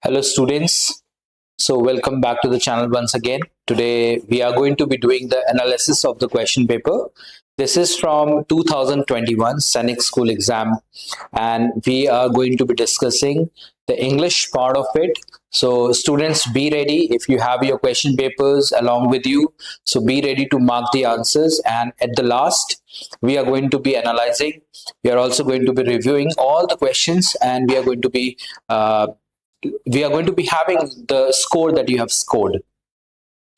Hello students. So welcome back to the channel once again. Today we are going to be doing the analysis of the question paper. This is from 2021 Sainik school exam and we are going to be discussing the English part of it. So students, be ready if you have your question papers along with you. So be ready to mark the answers, and at the last we are going to be analyzing. We are also going to be reviewing all the questions, and we are going to be having the score that you have scored.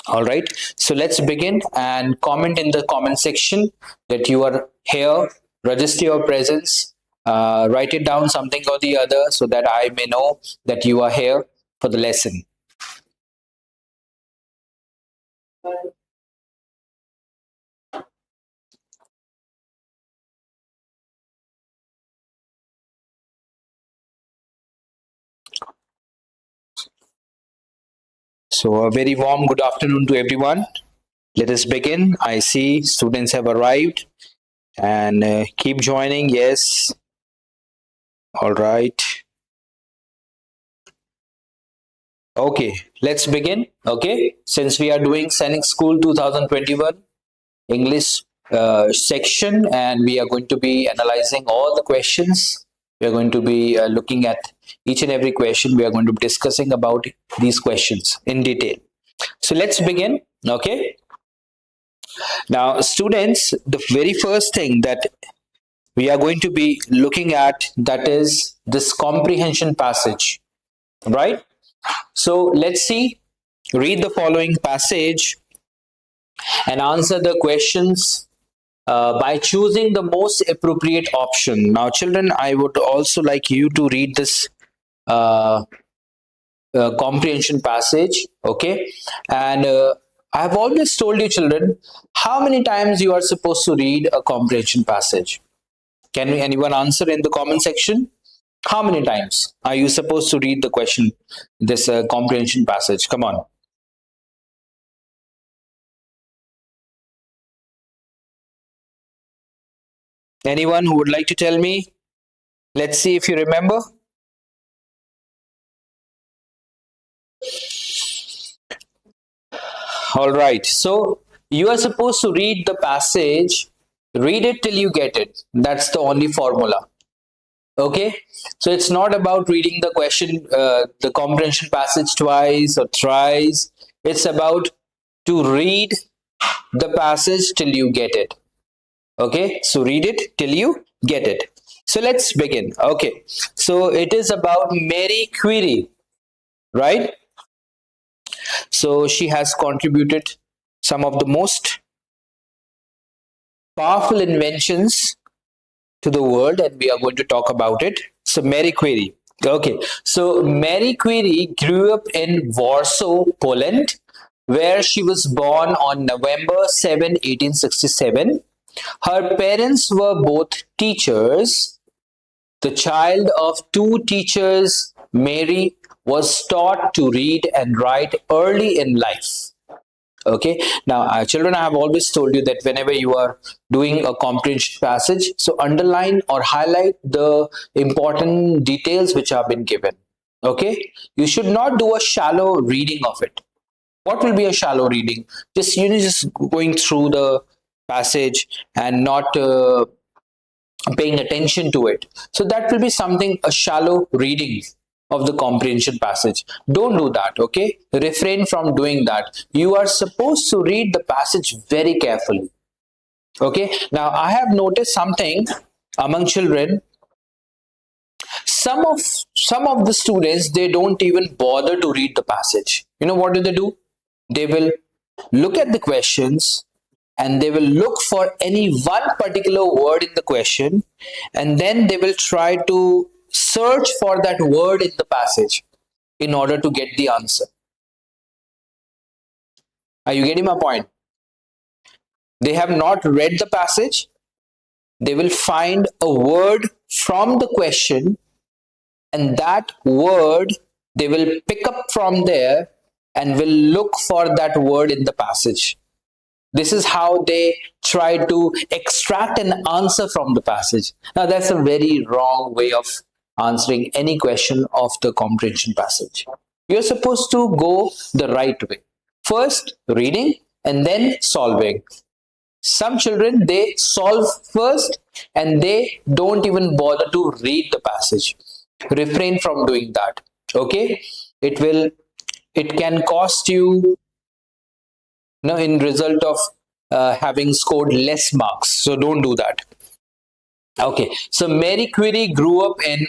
All right, so let's begin, and comment in the comment section that you are here. Register your presence, write it down something or the other so that I may know that you are here for the lesson. So a very warm good afternoon to everyone. Let us begin. I see students have arrived, and keep joining. Yes. All right. Okay, let's begin. Okay, since we are doing Sainik School 2021 English section, and we are going to be analyzing all the questions. We are going to be looking at each and every question. We are going to be discussing about these questions in detail. So let's begin. Okay. Now, students, the very first thing that we are going to be looking at, that is this comprehension passage, right? So let's see, read the following passage and answer the questions by choosing the most appropriate option. Now, children, I would also like you to read this comprehension passage, okay? And I have always told you, children, how many times you are supposed to read a comprehension passage. Can anyone answer in the comment section? How many times are you supposed to read the question, this comprehension passage? Come on. Anyone who would like to tell me? Let's see if you remember. All right. So you are supposed to read the passage, read it till you get it. That's the only formula. Okay, so it's not about reading the question, the comprehension passage twice or thrice. It's about to read the passage till you get it. Okay, so read it till you get it. So let's begin. Okay, so it is about Mary Curie, right? So she has contributed some of the most powerful inventions to the world, and we are going to talk about it. So Mary Curie. Okay, so Mary Curie grew up in Warsaw, Poland, where she was born on November 7, 1867. Her parents were both teachers. The child of two teachers, Mary was taught to read and write early in life. Okay, now children, I have always told you that whenever you are doing a comprehension passage, so underline or highlight the important details which have been given. Okay, you should not do a shallow reading of it. What will be a shallow reading? Just just going through the passage and not paying attention to it. So that will be something, a shallow reading of the comprehension passage. Don't do that. Okay, refrain from doing that. You are supposed to read the passage very carefully. Okay, now I have noticed something among children. Some of the students, they don't even bother to read the passage. You know what do? They will look at the questions, and they will look for any one particular word in the question, and then they will try to search for that word in the passage in order to get the answer. Are you getting my point? They have not read the passage. They will find a word from the question, and that word they will pick up from there and will look for that word in the passage. This is how they try to extract an answer from the passage. Now, that's a very wrong way of answering any question of the comprehension passage. You're supposed to go the right way. First, reading and then solving. Some children, they solve first and they don't even bother to read the passage. Refrain from doing that. Okay? It will, it can cost you, in result of having scored less marks. So don't do that. Okay, so Mary Curie grew up in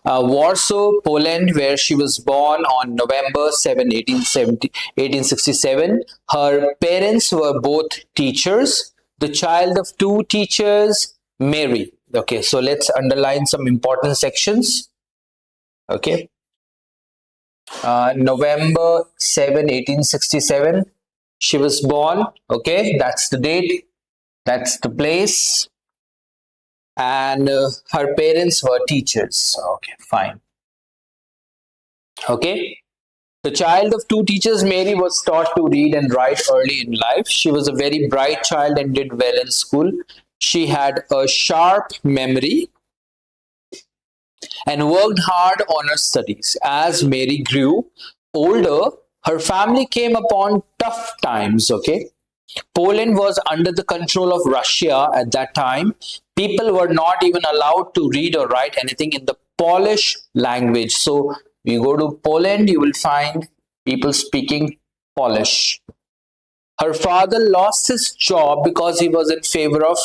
Warsaw, Poland, where she was born on November 7, 1867. Her parents were both teachers, the child of two teachers, Mary. Okay, so let's underline some important sections. Okay, November 7, 1867, she was born. Okay, that's the date, that's the place, and her parents were teachers. Okay, fine. Okay, the child of two teachers, Mary was taught to read and write early in life. She was a very bright child and did well in school. She had a sharp memory and worked hard on her studies. As Mary grew older, her family came upon tough times. Okay, Poland was under the control of Russia at that time. People were not even allowed to read or write anything in the Polish language. So, you go to Poland, you will find people speaking Polish. Her father lost his job because he was in favor of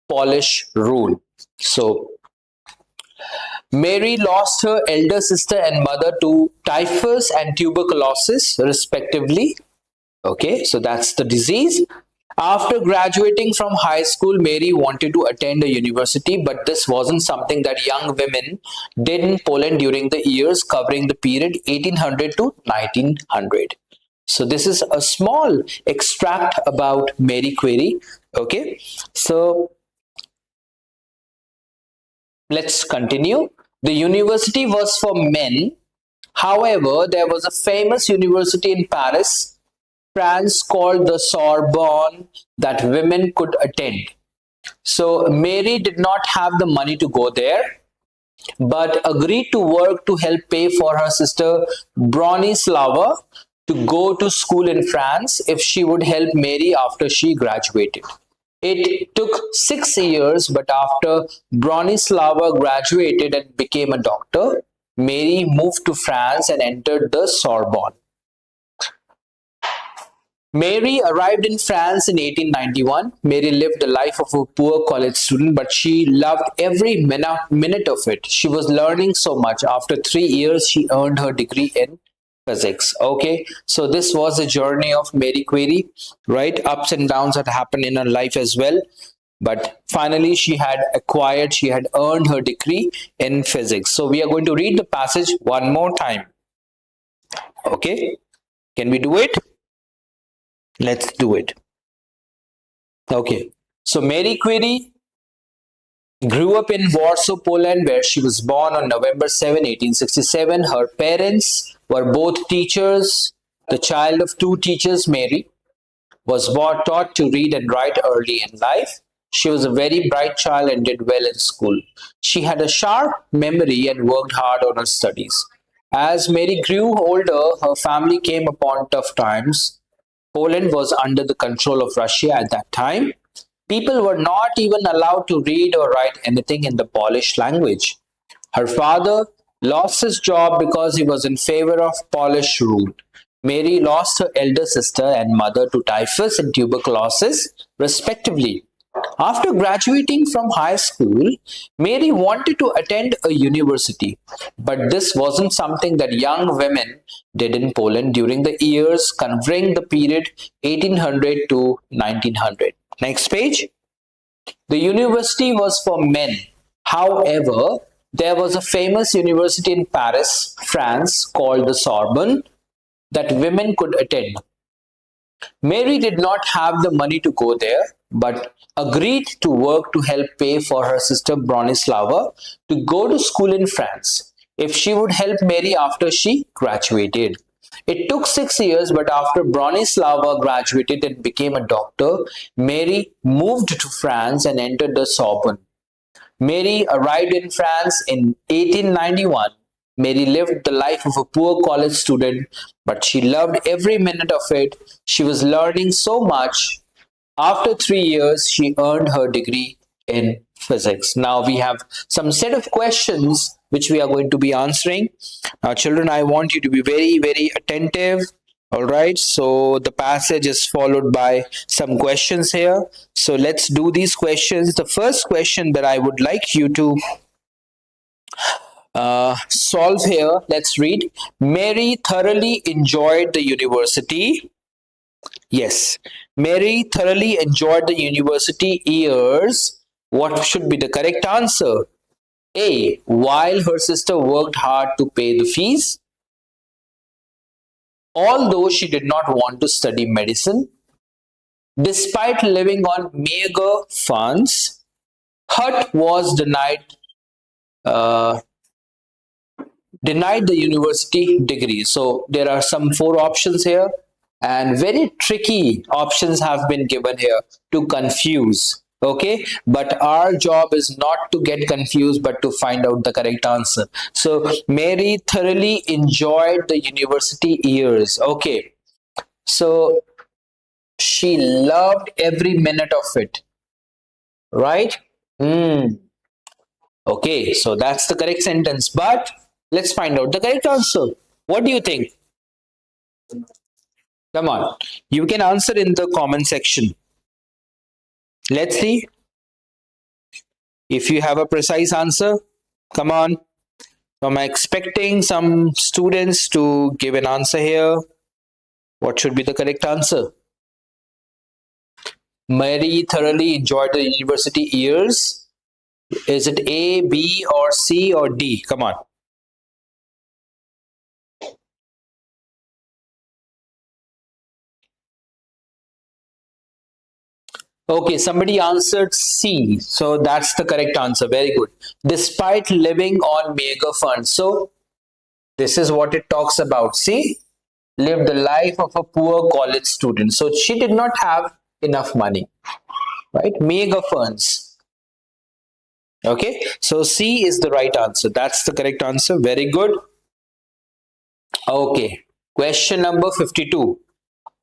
Polish rule. So, Mary lost her elder sister and mother to typhus and tuberculosis, respectively. Okay, so that's the disease. After graduating from high school, Mary wanted to attend a university, but this wasn't something that young women did in Poland during the years covering the period 1800 to 1900. So this is a small extract about Mary Curie. Okay, so let's continue. The university was for men. However, there was a famous university in Paris, France, called the Sorbonne that women could attend. So Mary did not have the money to go there, but agreed to work to help pay for her sister Bronislava to go to school in France if she would help Mary after she graduated. It took 6 years, but after Bronislava graduated and became a doctor, Mary moved to France and entered the Sorbonne. Mary arrived in France in 1891. Mary lived the life of a poor college student, but she loved every minute of it. She was learning so much. After 3 years, she earned her degree in physics. Okay, so this was the journey of Mary Curie, right? Ups and downs had happened in her life as well. But finally, she had earned her degree in physics. So we are going to read the passage one more time. Okay, can we do it? Let's do it. Okay, so Mary Curie grew up in Warsaw, Poland, where she was born on November 7, 1867. Her parents were both teachers. The child of two teachers, Mary was taught to read and write early in life. She was a very bright child and did well in school. She had a sharp memory and worked hard on her studies. As Mary grew older, her family came upon tough times. Poland was under the control of Russia at that time. People were not even allowed to read or write anything in the Polish language. Her father lost his job because he was in favor of Polish rule. Mary lost her elder sister and mother to typhus and tuberculosis, respectively. After graduating from high school, Mary wanted to attend a university, but this wasn't something that young women did in Poland during the years covering the period 1800 to 1900. Next page. The university was for men. However, there was a famous university in Paris, France, called the Sorbonne that women could attend. Mary did not have the money to go there, but agreed to work to help pay for her sister Bronislava to go to school in France if she would help Mary after she graduated. It took 6 years, but after Bronislava graduated and became a doctor, Mary moved to France and entered the Sorbonne. Mary arrived in France in 1891. Mary lived the life of a poor college student, but she loved every minute of it. She was learning so much. After 3 years, she earned her degree in physics. Now we have some set of questions which we are going to be answering. Now, children, I want you to be very, very attentive. All right. So the passage is followed by some questions here. So let's do these questions. The first question that I would like you to solve here. Let's read. Mary thoroughly enjoyed the university. Yes, Mary thoroughly enjoyed the university years. What should be the correct answer? A. While her sister worked hard to pay the fees, although she did not want to study medicine, despite living on meager funds, Hutt was uh, denied the university degree. So there are some four options here, and very tricky options have been given here to confuse. Okay, but our job is not to get confused but to find out the correct answer. So Mary thoroughly enjoyed the university years. Okay, so she loved every minute of it, right? Hmm. Okay, so that's the correct sentence, but let's find out the correct answer. What do you think? Come on, you can answer in the comment section. Let's see if you have a precise answer. Come on. So I'm expecting some students to give an answer here. What should be the correct answer? Mary thoroughly enjoyed the university years. Is it A, B, or C, or D? Come on. Okay, somebody answered C. So that's the correct answer. Very good. Despite living on meager funds. So this is what it talks about. See, lived the life of a poor college student. So she did not have enough money, right? Meager funds. Okay, so C is the right answer. That's the correct answer. Very good. Okay, question number 52.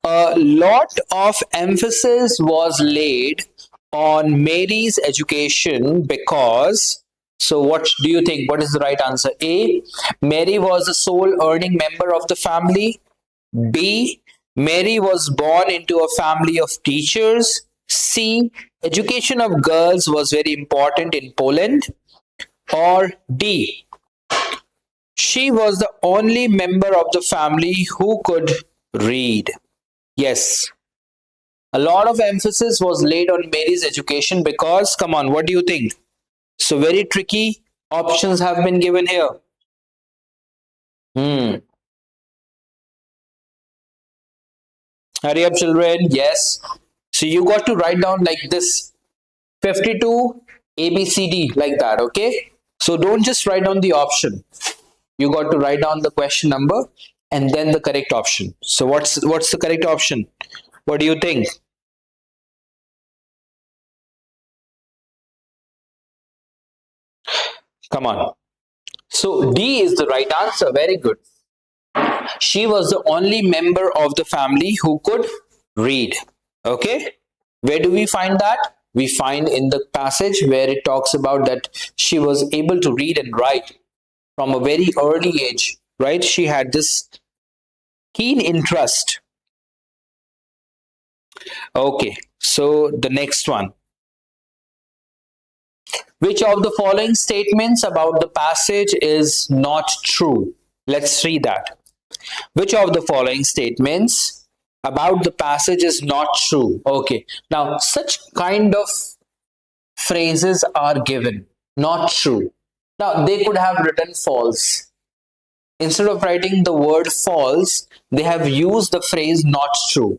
A lot of emphasis was laid on Mary's education because. So, what do you think? What is the right answer? A. Mary was the sole earning member of the family. B. Mary was born into a family of teachers. C. Education of girls was very important in Poland. Or D. She was the only member of the family who could read. Yes, a lot of emphasis was laid on Mary's education because, come on, what do you think? So, very tricky options have been given here. Hmm. Hurry up, children. Yes. So, you got to write down like this 52 ABCD, like that, okay? So, don't just write down the option. You got to write down the question number and then the correct option. So, what's the correct option? What do you think? Come on. So D is the right answer. Very good. She was the only member of the family who could read. Okay. Where do we find that? We find in the passage where it talks about that she was able to read and write from a very early age, right? She had this keen interest. Okay. So the next one. Which of the following statements about the passage is not true? Let's read that. Which of the following statements about the passage is not true? Okay. Now, such kind of phrases are given, not true. Now, they could have written false. Instead of writing the word false, they have used the phrase not true.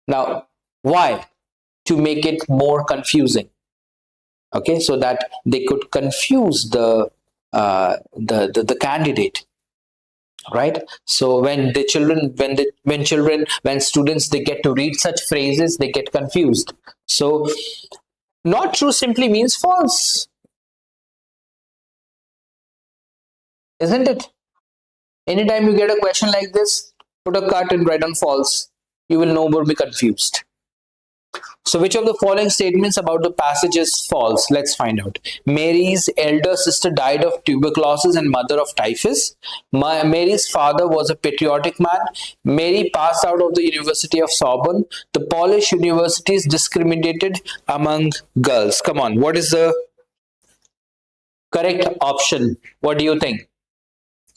Now, why? To make it more confusing. Okay, so that they could confuse the candidate, right? So when the children when students they get to read such phrases, they get confused. So not true simply means false. isn't it? Anytime you get a question like this, put a cut and write on false. You will no more be confused. So, which of the following statements about the passage is false? Let's find out. Mary's elder sister died of tuberculosis and mother of typhus. Mary's father was a patriotic man. Mary passed out of the University of Sorbonne. The Polish universities discriminated among girls. Come on, what is the correct option? What do you think?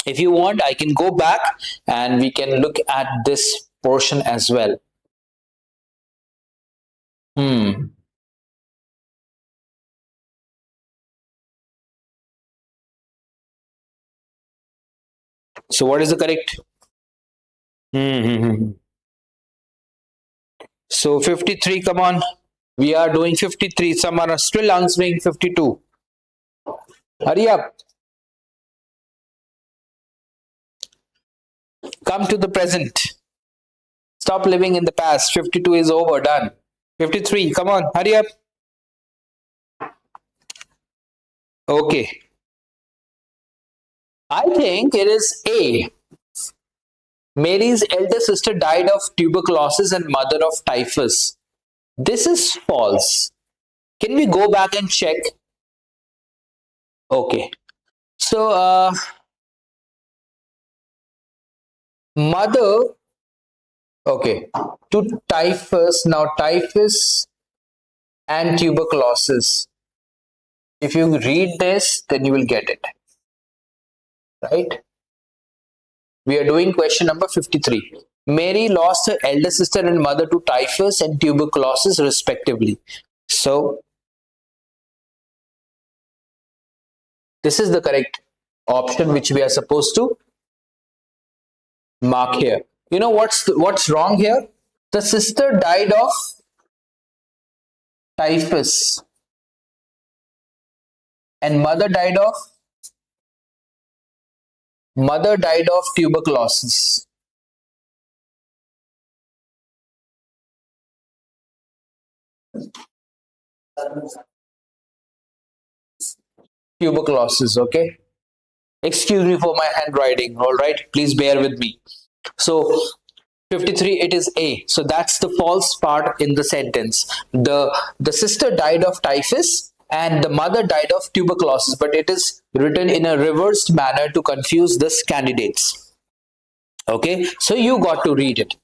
If you want, I can go back and we can look at this portion as well. Hmm. So, what is the correct? Hmm. So 53, come on. We are doing 53. Some are still answering 52. Hurry up. Come to the present. Stop living in the past. 52 is over. Done. 53. Come on. Hurry up. Okay. I think it is A. Mary's elder sister died of tuberculosis and mother of typhus. This is false. Can we go back and check? Okay. So, mother, okay, to typhus. Now, typhus and tuberculosis. If you read this, then you will get it. Right? We are doing question number 53. Mary lost her elder sister and mother to typhus and tuberculosis, respectively. So, this is the correct option which we are supposed to mark here. You know what's wrong here? The sister died of typhus and mother died of tuberculosis. Tuberculosis, okay? Excuse me for my handwriting, all right? Please bear with me. So, 53, it is A. So that's the false part in the sentence. The sister died of typhus and the mother died of tuberculosis, but it is written in a reversed manner to confuse the candidates. Okay, so you got to read it.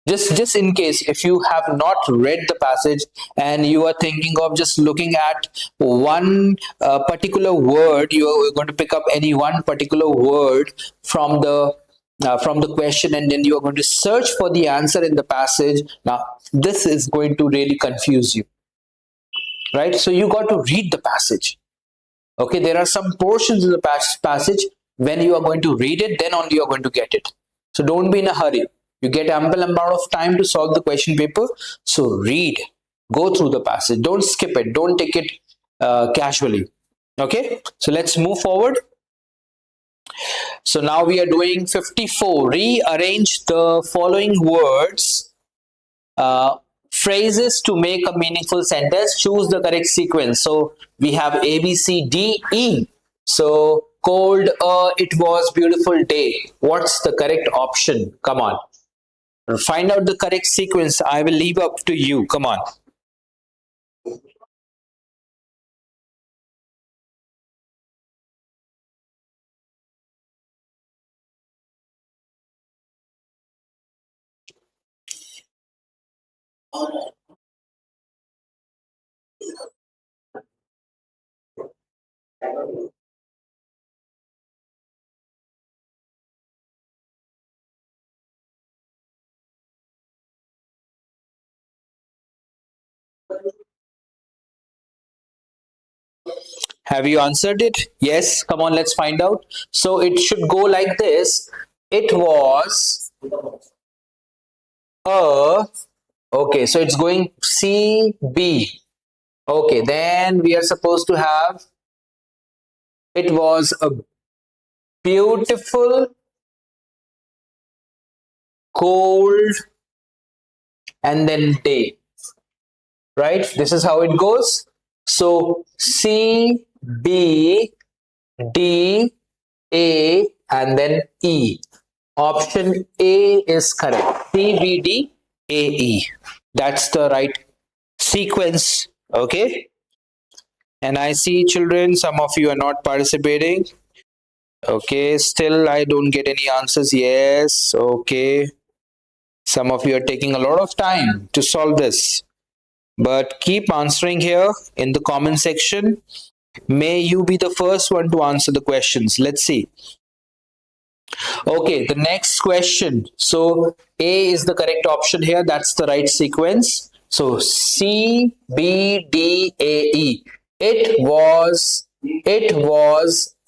Just in case if you have not read the passage and you are thinking of just looking at one particular word, you are going to pick up any one particular word from the question, and then you are going to search for the answer in the passage. Now this is going to really confuse you, right? So you got to read the passage. Okay, there are some portions in the passage when you are going to read it, then only you are going to get it. So don't be in a hurry. You get ample amount of time to solve the question paper. So read, go through the passage. Don't skip it. Don't take it casually. Okay, so let's move forward. So now we are doing 54. Rearrange the following words, phrases to make a meaningful sentence. Choose the correct sequence. So we have A, B, C, D, E. So cold, it was beautiful day. What's the correct option? Come on. Find out the correct sequence. I will leave up to you. Come on. Have you answered it? Yes. Come on, let's find out. So it should go like this. It was a. Okay, so it's going C, B. Okay, then we are supposed to have it was a beautiful, cold, and then day. Right? This is how it goes. So C, B, D, A, and then E. Option A is correct. C, B, D, A, E. That's the right sequence. Okay. And I see, children, some of you are not participating. Okay. Still, I don't get any answers. Yes. Okay. Some of you are taking a lot of time to solve this. But keep answering here in the comment section. May you be the first one to answer the questions. Let's see. Okay, the next question. So A is the correct option here. That's the right sequence. So C, B, D, A, E. It was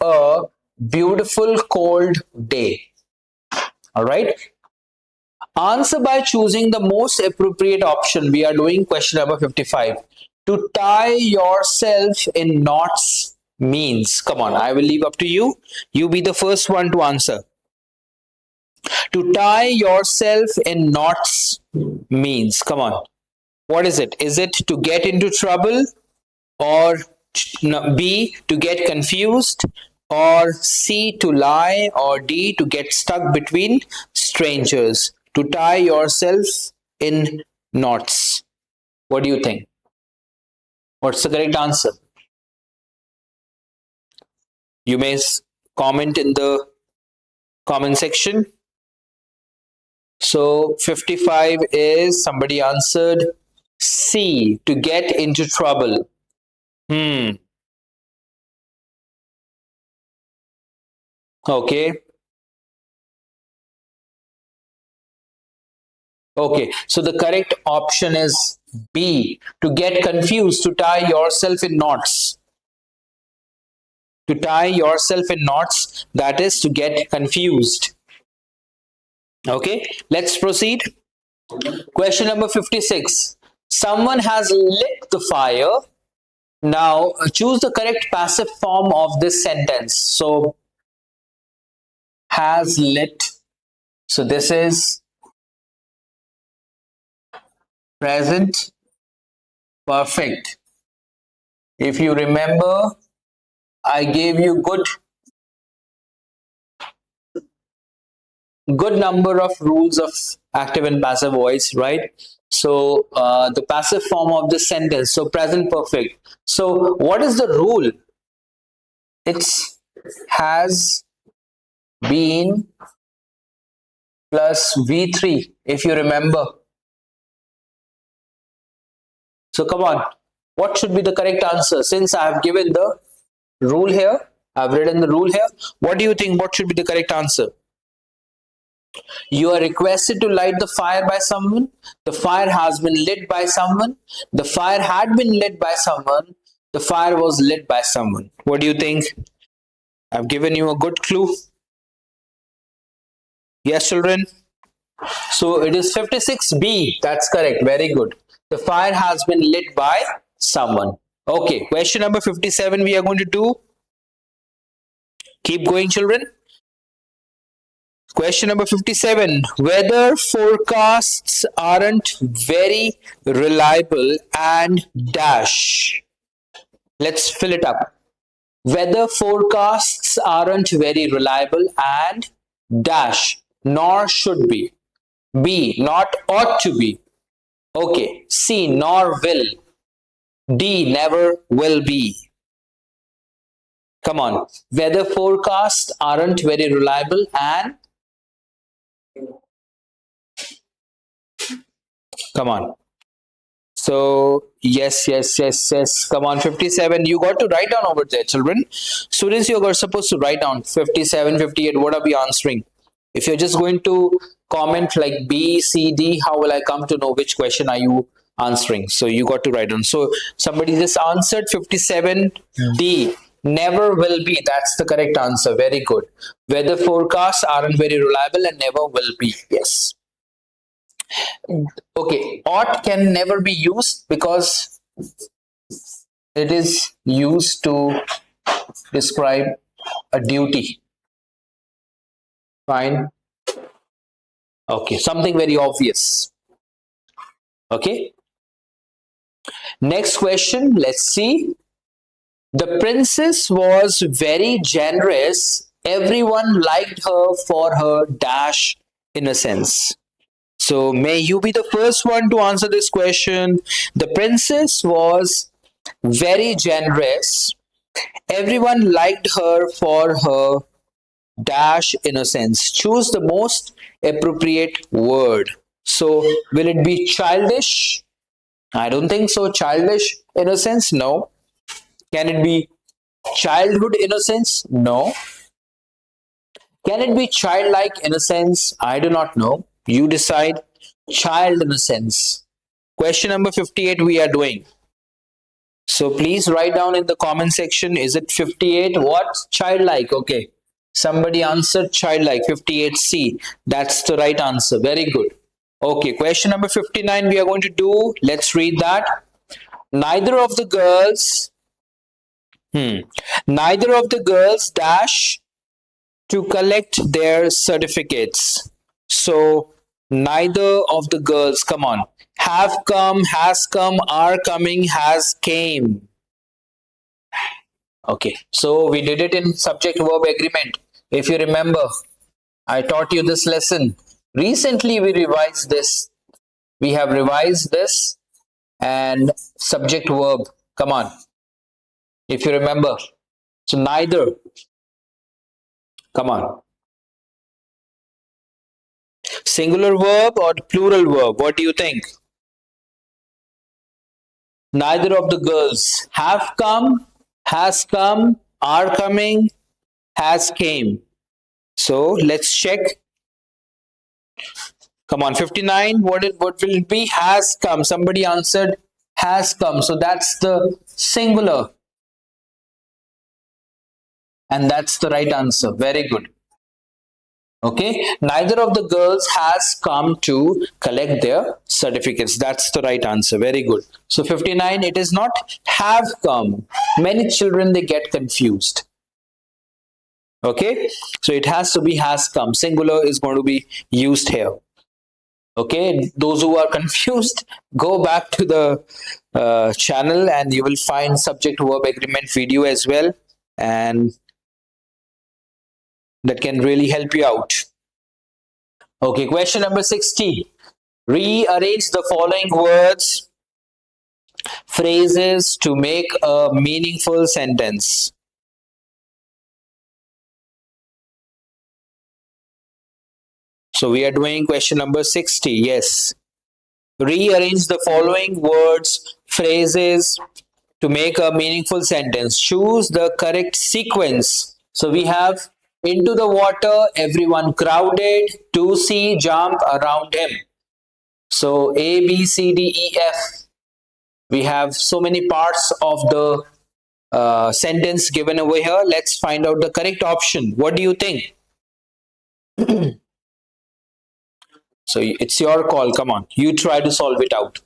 a beautiful cold day. All right. Answer by choosing the most appropriate option. We are doing question number 55. To tie yourself in knots means. Come on, I will leave up to you. You be the first one to answer. To tie yourself in knots means. Come on. What is it? Is it to get into trouble, or B, to get confused, or C, to lie, or D, to get stuck between strangers? To tie yourself in knots. What do you think? What's the correct answer? You may comment in the comment section. So 55 is, somebody answered C, to get into trouble. Okay. Okay. So the correct option is B, to get confused, to tie yourself in knots. To tie yourself in knots, that is to get confused. Okay, let's proceed. Question number 56. Someone has lit the fire. Now choose the correct passive form of this sentence. So, has lit. So this is present perfect. If you remember, I gave you good number of rules of active and passive voice, right? So the passive form of the sentence, so present perfect. So what is the rule? It's has been plus V3, if you remember. So come on, what should be the correct answer? Since I have given the rule here, I've written the rule here. What do you think? What should be the correct answer? You are requested to light the fire by someone. The fire has been lit by someone. The fire had been lit by someone. The fire was lit by someone. What do you think? I've given you a good clue. Yes, children? So it is 56B. That's correct. Very good. The fire has been lit by someone. Okay. Question number 57 we are going to do. Keep going, children. Question number 57. Weather forecasts aren't very reliable and dash. Let's fill it up. Weather forecasts aren't very reliable and dash, nor should be. B, not ought to be. Okay. C, nor will. D, never will be. Come on. Weather forecasts aren't very reliable and come on. So, yes. Come on, 57. You got to write down over there, children. Students, you are supposed to write down 57, 58. What are we answering? If you're just going to comment like B, C, D, how will I come to know which question are you answering? So, you got to write down. So, somebody just answered 57D. Never will be. That's the correct answer. Very good. Weather forecasts aren't very reliable and never will be. Yes. Okay, ought can never be used because it is used to describe a duty. Fine. Okay, something very obvious. Okay. Next question, let's see. The princess was very generous Everyone liked her for her dash innocence. So, may you be the first one to answer this question. The princess was very generous. Everyone liked her for her dash innocence. Choose the most appropriate word. So, will it be childish? I don't think so. Childish innocence? No. Can it be childhood innocence? No. Can it be childlike innocence? I do not know. You decide. Child innocence. Question number 58 we are doing. So please write down in the comment section, is it 58? What? Childlike. Okay. Somebody answered childlike, 58C. That's the right answer. Very good. Okay, question number 59 we are going to do. Let's read that. Neither of the girls, neither of the girls dash to collect their certificates. So neither of the girls, come on, have come, has come, are coming, has came. Okay, so we did it in subject verb agreement. If you remember, I taught you this lesson. Recently, we revised this. We have revised this and subject verb. Come on, if you remember. So, neither. Come on. Singular verb or plural verb? What do you think? Neither of the girls have come, has come, are coming, has came. So let's check. Come on, 59. What will it be? Has come. Somebody answered has come. So that's the singular. And that's the right answer. Very good. Okay. Neither of the girls has come to collect their certificates. That's the right answer. Very good. So 59, it is not have come. Many children, they get confused. Okay. So it has to be has come. Singular is going to be used here. Okay, those who are confused, go back to the channel and you will find subject verb agreement video as well, and that can really help you out. Okay, question number 60. Rearrange the following words, phrases to make a meaningful sentence. So we are doing question number 60. Yes. Rearrange the following words, phrases to make a meaningful sentence. Choose the correct sequence. So we have into the water, everyone crowded, to see, jump around him. So A, B, C, D, E, F. We have so many parts of the sentence given over here. Let's find out the correct option. What do you think? So it's your call. Come on. You try to solve it out.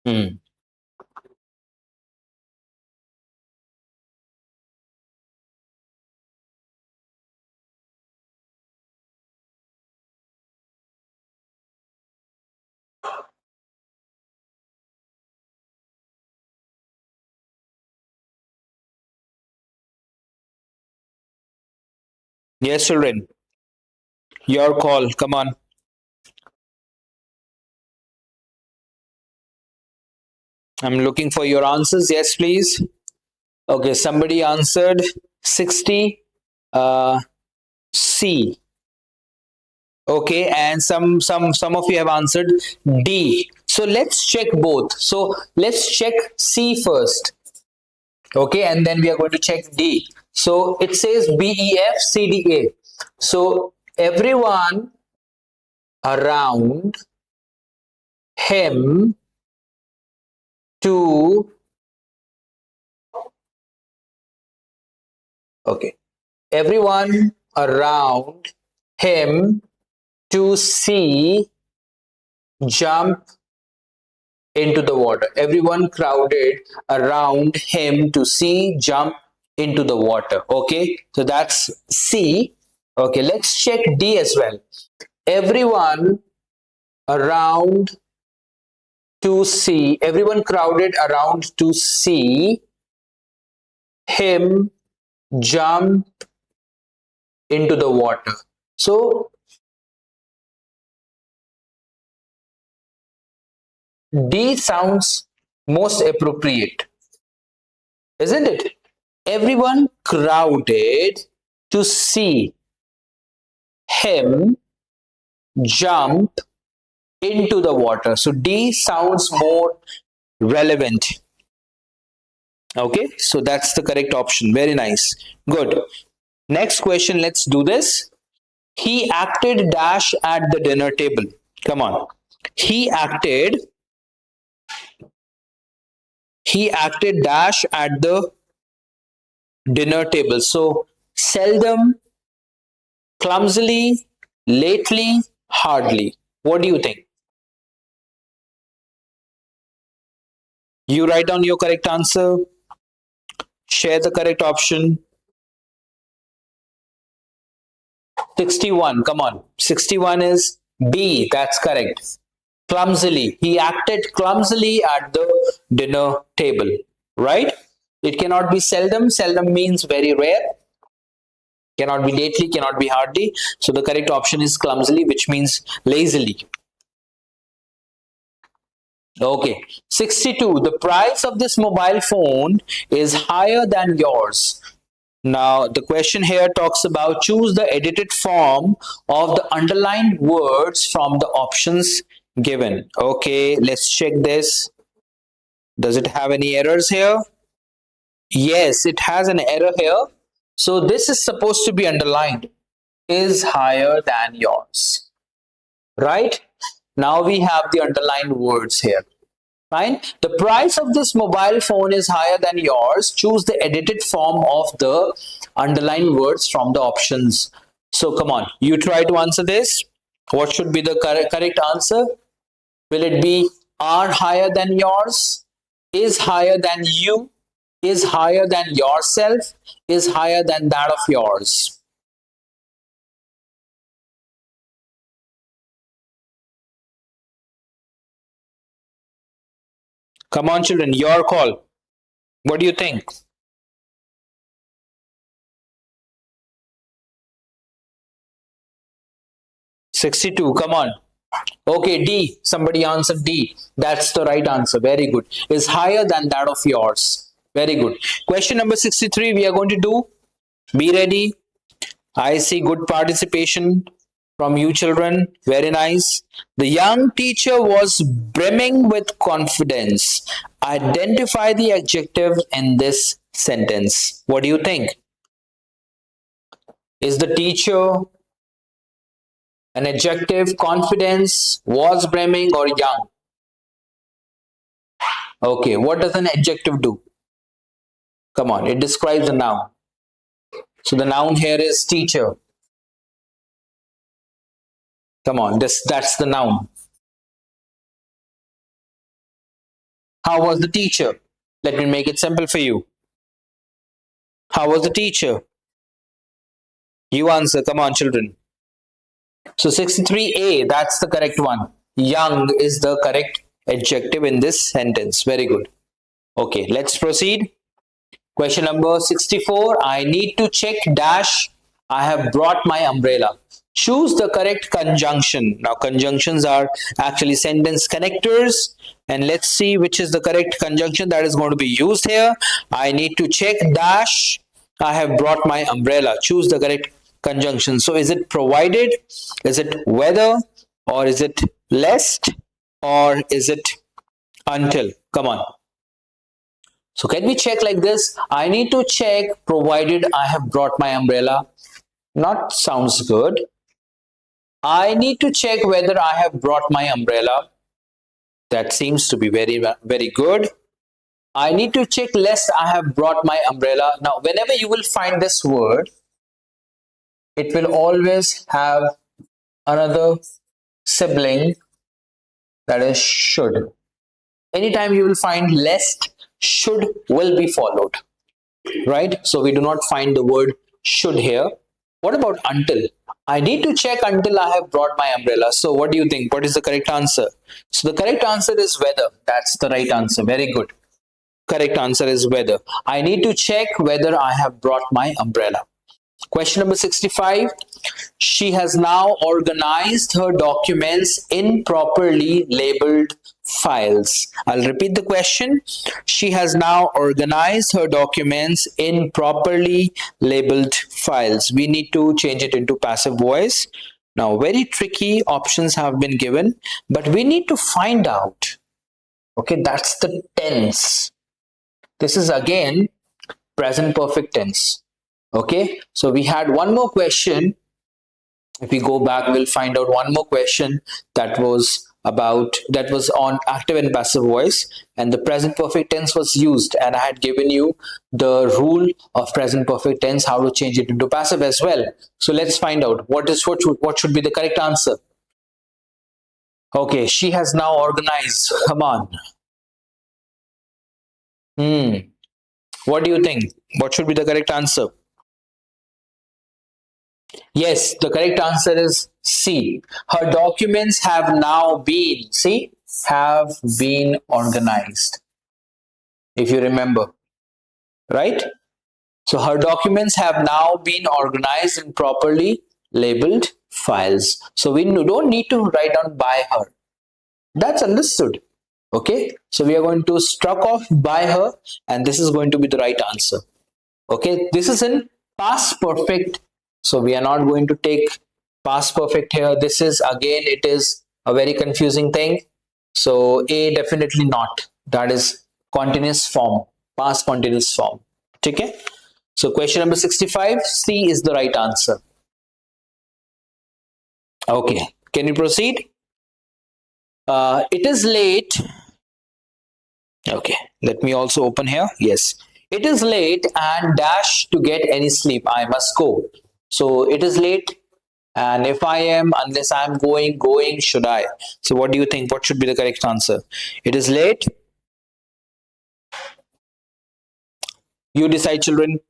Hmm. Yes, children. Your call. Come on. I'm looking for your answers. Yes, please. Okay, somebody answered 60 C. Okay, and some of you have answered D. So let's check both. So let's check C first. Okay, and then we are going to check D. So it says B, E, F, C, D, A. So everyone around him to, okay, everyone around him to see jump into the water. Everyone crowded around him to see jump into the water. Okay, so that's C. Okay, let's check D as well. Everyone around to see, everyone crowded around to see him jump into the water. So D sounds most appropriate, isn't it? Everyone crowded to see him jump into the water. So D sounds more relevant. Okay, so that's the correct option. Very nice. Good. Next question, let's do this. He acted dash at the dinner table. Come on. He acted he acted dash at the dinner table. So seldom, clumsily, lately, hardly. What do you think? You write down your correct answer, share the correct option. 61, come on. 61 is B, that's correct. Clumsily. He acted clumsily at the dinner table, right? It cannot be seldom. Seldom means very rare. Cannot be lately, cannot be hardly. So the correct option is clumsily, which means lazily. Okay. 62. The price of this mobile phone is higher than yours. Now, the question here talks about choose the edited form of the underlined words from the options given. Okay, let's check this. Does it have any errors here? Yes, it has an error here. So this is supposed to be underlined. Is higher than yours. Right? Now we have the underlined words here. Fine. The price of this mobile phone is higher than yours. Choose the edited form of the underlined words from the options. So come on, you try to answer this. What should be the correct answer? Will it be are higher than yours? Is higher than you? Is higher than yourself? Is higher than that of yours? Come on, children, your call. What do you think? 62, come on. Okay, D. Somebody answered D. That's the right answer. Very good. Is higher than that of yours. Very good. Question number 63 we are going to do. Be ready. I see good participation from you children. Very nice. The young teacher was brimming with confidence. Identify the adjective in this sentence. What do you think? Is the teacher an adjective? Confidence, was brimming, or young? Okay, what does an adjective do? Come on, it describes a noun. So the noun here is teacher. Come on, that's the noun. How was the teacher? Let me make it simple for you. How was the teacher? You answer. Come on, children. So 63A, that's the correct one. Young is the correct adjective in this sentence. Very good. Okay, let's proceed. Question number 64. I need to check dash. I have brought my umbrella. Choose the correct conjunction. Now, conjunctions are actually sentence connectors. And let's see which is the correct conjunction that is going to be used here. I need to check dash. I have brought my umbrella. Choose the correct conjunction. So, is it provided? Is it whether? Or is it lest? Or is it until? Come on. So can we check like this? I need to check provided I have brought my umbrella. Not sounds good. I need to check whether I have brought my umbrella. That seems to be very, very good. I need to check lest I have brought my umbrella. Now, whenever you will find this word, it will always have another sibling that is should. Anytime you will find lest, should will be followed. right? So we do not find the word should here. What about until? I need to check until I have brought my umbrella. So what do you think? What is the correct answer? So the correct answer is whether. That's the right answer. Very good. Correct answer is whether. I need to check whether I have brought my umbrella. Question number 65. She has now organized her documents in properly labeled files. I'll repeat the question. She has now organized her documents in properly labeled files. We need to change it into passive voice. Now, very tricky options have been given, but we need to find out. Okay, that's the tense. This is again present perfect tense. Okay, so we had one more question. If we go back, we'll find out one more question that was on active and passive voice, and the present perfect tense was used, and I had given you the rule of present perfect tense, how to change it into passive as well. So let's find out what should be the correct answer. Okay, she has now organized. Come on. What do you think? What should be the correct answer? Yes, the correct answer is C. Her documents have now been, see, have been organized. If you remember, right? So her documents have now been organized in properly labeled files. So we don't need to write down by her. That's understood. Okay. So we are going to struck off by her, and this is going to be the right answer. Okay, this is in past perfect, so we are not going to take past perfect here. This is again, it is a very confusing thing. So A, definitely not. That is continuous form, past continuous form. Okay, so question number 65, C is the right answer. Okay, can you proceed? It is late. Okay, let me also open here. Yes, it is late and dash to get any sleep. I must go. So it is late, and if I am, unless I am going, should I? So what do you think? What should be the correct answer? It is late. You decide, children.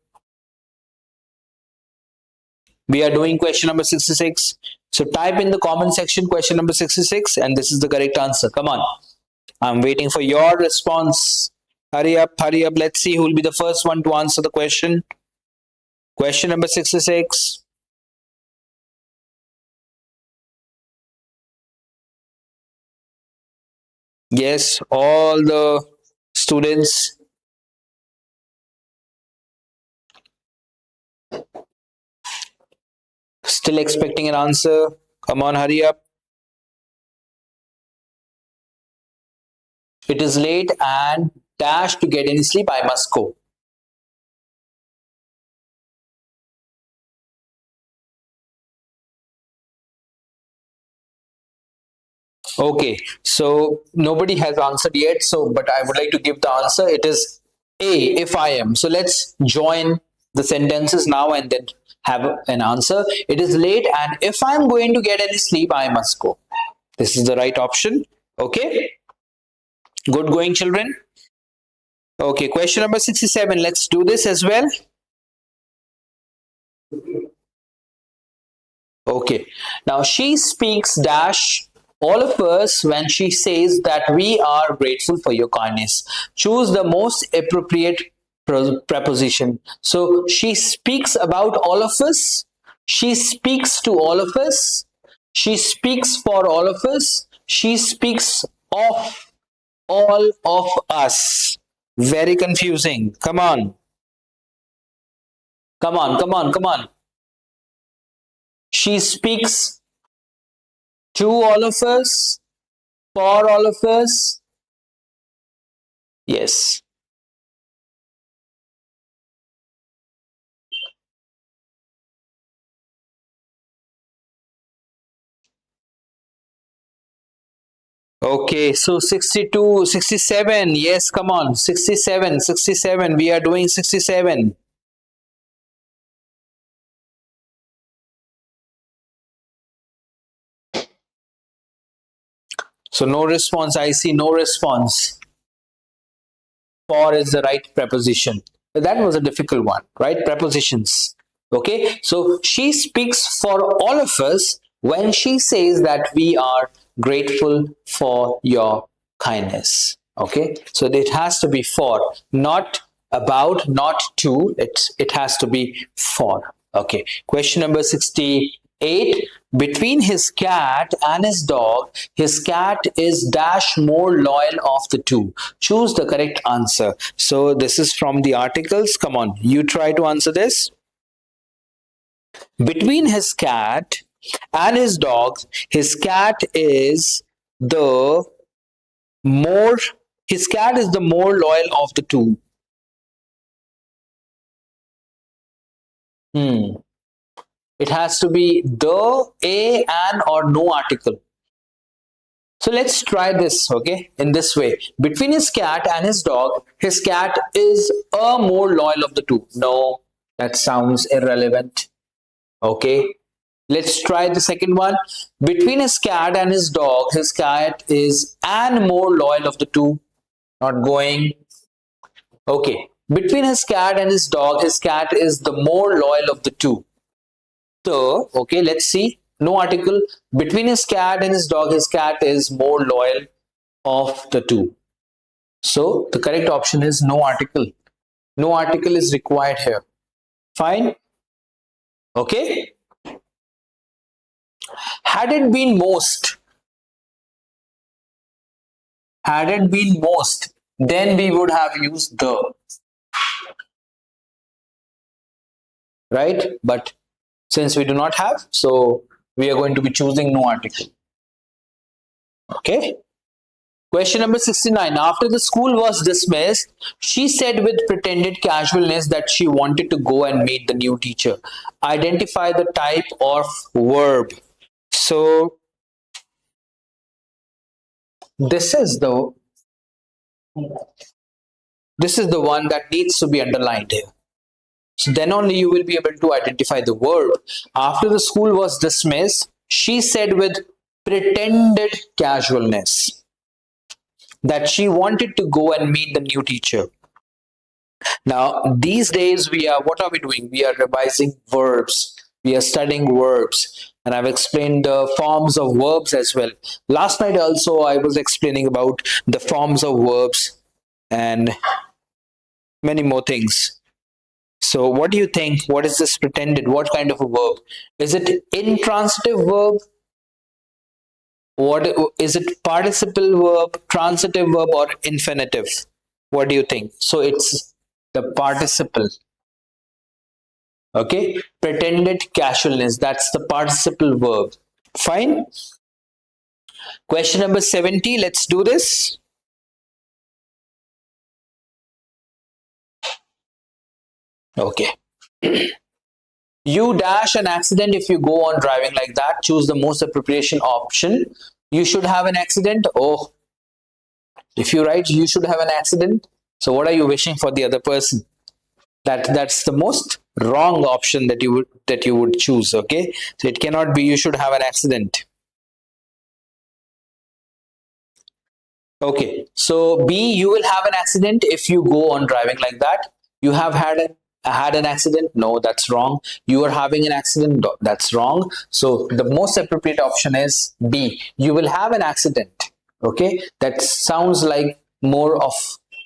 We are doing question number 66. So type in the comment section question number 66, and this is the correct answer. Come on. I'm waiting for your response. Hurry up, hurry up. Let's see who will be the first one to answer the question. Question number 66. Yes, all the students. Still expecting an answer. Come on, hurry up. It is late and dash to get any sleep. I must go. Okay, so nobody has answered yet. So, but I would like to give the answer. It is A, if I am. So let's join the sentences now and then have an answer. It is late, and if I'm going to get any sleep, I must go. This is the right option. Okay, good going, children. Okay, question number 67. Let's do this as well. Okay, now she speaks dash all of us when she says that we are grateful for your kindness. Choose the most appropriate preposition. So she speaks about all of us. She speaks to all of us. She speaks for all of us. She speaks of all of us. Very confusing. Come on. Come on, come on, come on. She speaks to all of us, for all of us. Yes. Okay, so 62, 67. Yes, come on. 67, 67. We are doing 67. So no response. I see no response. For is the right preposition. That was a difficult one, right? Prepositions. Okay, so she speaks for all of us when she says that we are grateful for your kindness. Okay, so it has to be for, not about, not to. It has to be for. Okay, question number 68. Between his cat and his dog, his cat is dash more loyal of the two. Choose the correct answer. So this is from the articles. Come on, you try to answer this. Between his cat and his dog, his cat is the more his cat is the more loyal of the two. Hmm. It has to be the, a, an, or no article. So let's try this, okay, in this way. Between his cat and his cat is a more loyal of the two. No, that sounds irrelevant. Okay, let's try the second one. Between his cat and his cat is an more loyal of the two. Not going. Okay, between his cat and his cat is the more loyal of the two. So, okay, let's see. No article. Between his cat and his cat is more loyal of the two. So the correct option is no article. No article is required here. Fine. Okay. Had it been most, had it been most, then we would have used the, right? But since we do not have, so we are going to be choosing no article. Okay. Question number 69. After the school was dismissed, she said with pretended casualness that she wanted to go and meet the new teacher. Identify the type of verb. So this is the one that needs to be underlined here. So then only you will be able to identify the verb. After the school was dismissed, she said with pretended casualness that she wanted to go and meet the new teacher. Now, these days, what are we doing? We are revising verbs. We are studying verbs. And I've explained the forms of verbs as well. Last night also, I was explaining about the forms of verbs and many more things. So, what do you think? What is this pretended? What kind of a verb? Is it intransitive verb? What is it? Participle verb, transitive verb, or infinitive? What do you think? So, it's the participle. Okay, pretended casualness. That's the participle verb. Fine. Question number 70. Let's do this. Okay. You dash an accident if you go on driving like that. Choose the most appropriation option. You should have an accident. Oh, if you write you should have an accident. So what are you wishing for the other person? That's the most wrong option that you would choose. Okay. So it cannot be you should have an accident. Okay. So B, you will have an accident if you go on driving like that. You have had an accident. No, that's wrong. You are having an accident. No, that's wrong. So the most appropriate option is B. You will have an accident. Okay. That sounds like more of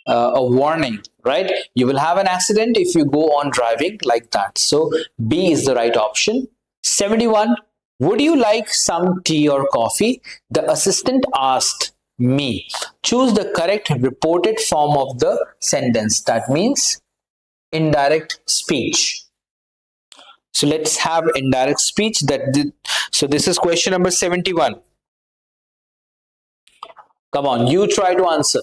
a warning, right? You will have an accident if you go on driving like that. So B is the right option. 71. Would you like some tea or coffee? The assistant asked me. Choose the correct reported form of the sentence. That means indirect speech. So let's have indirect speech. So this is question number 71. Come on, you try to answer.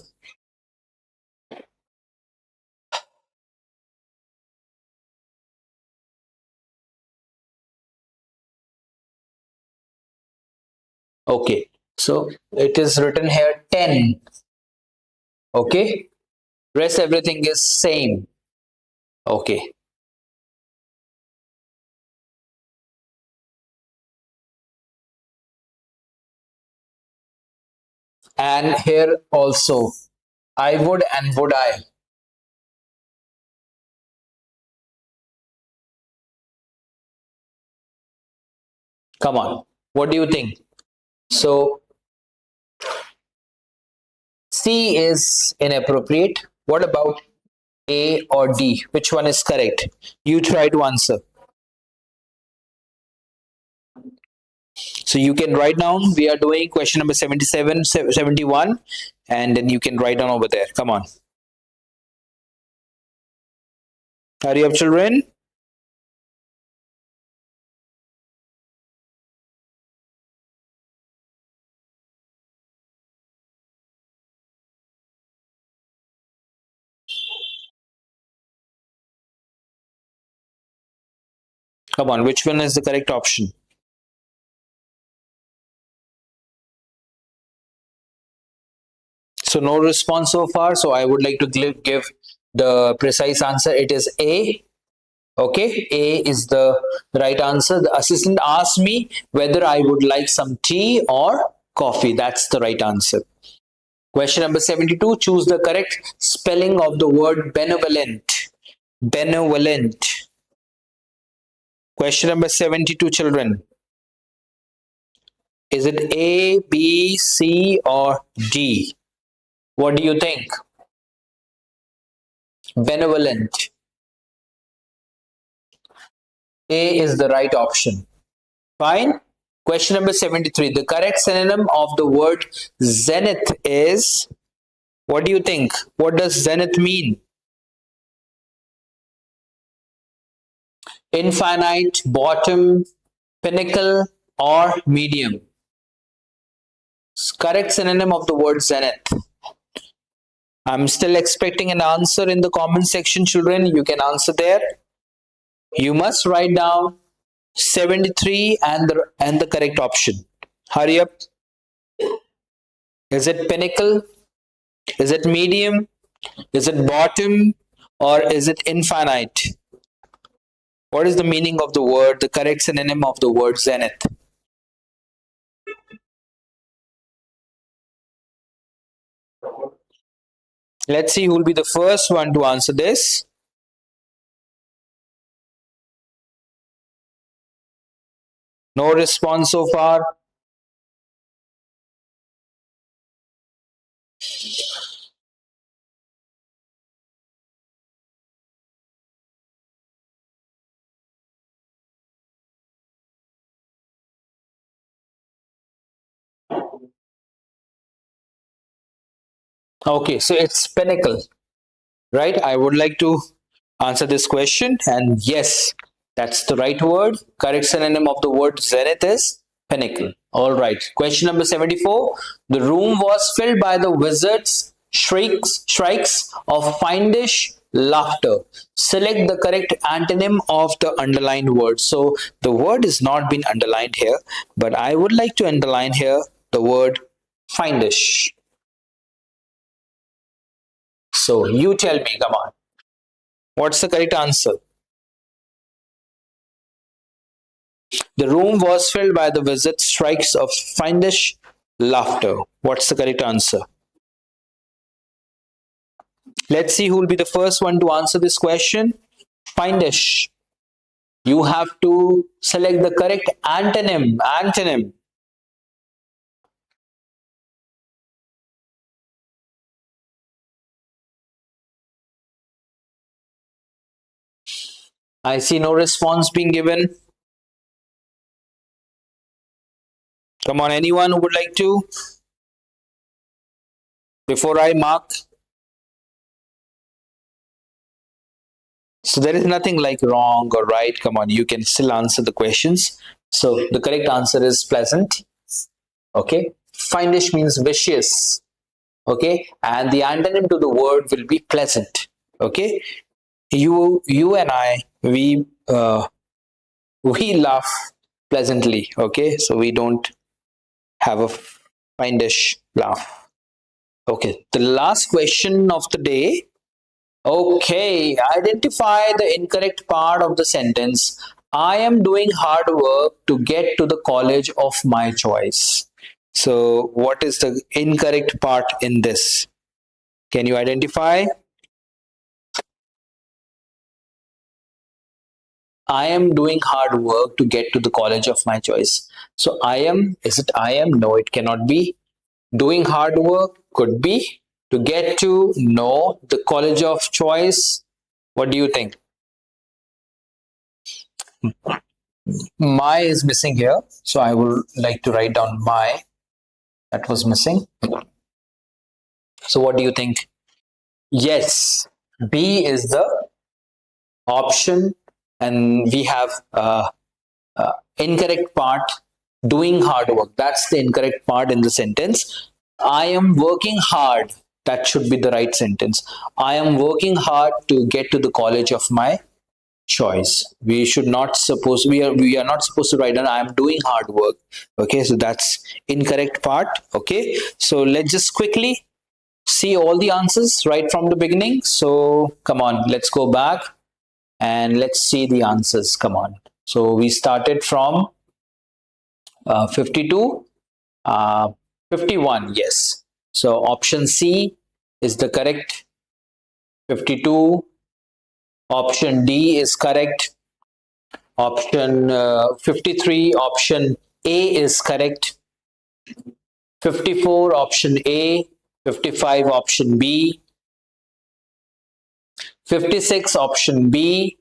Okay, so it is written here 10. Okay, rest everything is same. Okay, and here also I would and would I. Come on. What do you think? So C is inappropriate. What about A or D? Which one is correct? You try to answer. So you can write down. We are doing question number 77, 71, and then you can write down over there. Come on. Hurry up, children. Come on. Which one is the correct option? So no response so far. So I would like to give the precise answer. It is A. Okay, A is the right answer. The assistant asked me whether I would like some tea or coffee. That's the right answer. Question number 72. Choose the correct spelling of the word benevolent. Benevolent. Question number 72, children. Is it A, B, C, or D? What do you think? Benevolent. A is the right option. Fine. Question number 73. The correct synonym of the word zenith is, what do you think? What does zenith mean? Infinite, bottom, pinnacle, or medium? Correct synonym of the word zenith. I'm still expecting an answer in the comment section, children. You can answer there. You must write down 73 and the correct option. Hurry up. Is it pinnacle? Is it medium? Is it bottom? Or is it infinite? What is the meaning of the word, the correct synonym of the word zenith? Let's see who will be the first one to answer this. No response so far. Okay, so it's pinnacle, right? I would like to answer this question, and yes, that's the right word. Correct synonym of the word zenith is pinnacle. All right. Question number 74. The room was filled by the wizard's strikes of fiendish laughter. Select the correct antonym of the underlined word. So the word is not been underlined here, but I would like to underline here the word fiendish. So you tell me, come on. What's the correct answer? The room was filled by the wizard's strikes of fiendish laughter. What's the correct answer? Let's see who will be the first one to answer this question. Fiendish. You have to select the correct antonym. Antonym. I see no response being given. Come on, anyone who would like to? Before I mark. So there is nothing like wrong or right. Come on, you can still answer the questions. So the correct answer is pleasant. Okay. Fiendish means vicious. Okay. And the antonym to the word will be pleasant. Okay. You and I, we laugh pleasantly. Okay. So we don't have a fiendish laugh. Okay. The last question of the day. Okay, identify the incorrect part of the sentence. I am doing hard work to get to the college of my choice. So, what is the incorrect part in this? Can you identify? I am doing hard work to get to the college of my choice. So I am, is it I am? No, it cannot be. Doing hard work could be. To get to know the college of choice. What do you think? My is missing here. So I would like to write down my. That was missing. So what do you think? Yes, B is the option, and we have incorrect part, doing hard work. That's the incorrect part in the sentence. I am working hard. That should be the right sentence. I am working hard to get to the college of my choice. We should not suppose we are not supposed to write down I am doing hard work. Okay, so that's incorrect part. Okay, so let's just quickly see all the answers right from the beginning. So come on, let's go back and let's see the answers. Come on. So we started from 52, uh, 51. Yes. So option C is the correct 52. Option D is correct. Option 53. Option A is correct. 54. Option A. 55. Option B. 56. Option B.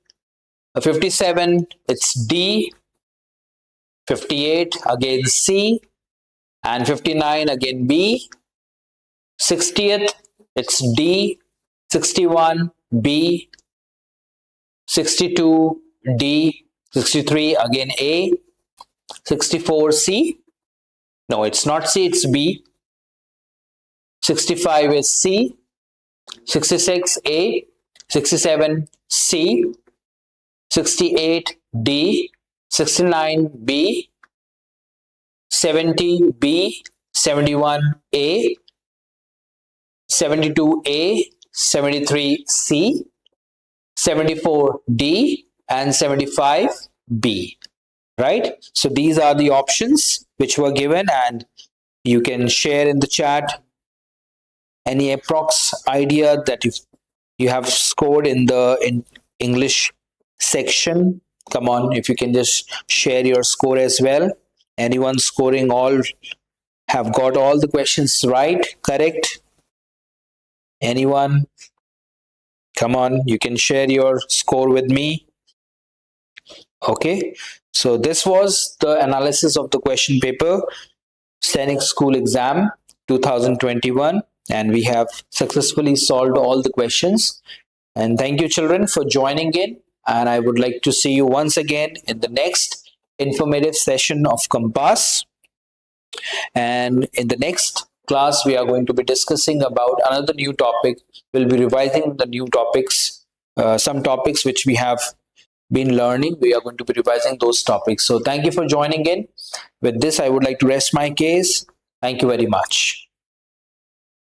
57. It's D. 58 again C, and 59 again B. 60th, it's D. 61 B. 62 D. 63 again A. 64 C. No, it's not C, it's B. 65 is C. 66 A. 67 C. 68 D. 69 B. 70 B. 71 A. 72 A. 73 C. 74 D. And 75 B. Right? So these are the options which were given, and you can share in the chat any approx idea that you have scored in the English section. Come on, if you can just share your score as well. Anyone scoring all, have got all the questions right, correct? Anyone? Come on, you can share your score with me. Okay, so this was the analysis of the question paper, Sainik School Exam 2021, and we have successfully solved all the questions. And thank you, children, for joining in. And I would like to see you once again in the next informative session of Compass. And in the next class, we are going to be discussing about another new topic. We'll be revising the new topics, some topics which we have been learning. We are going to be revising those topics. So thank you for joining in. With this, I would like to rest my case. Thank you very much.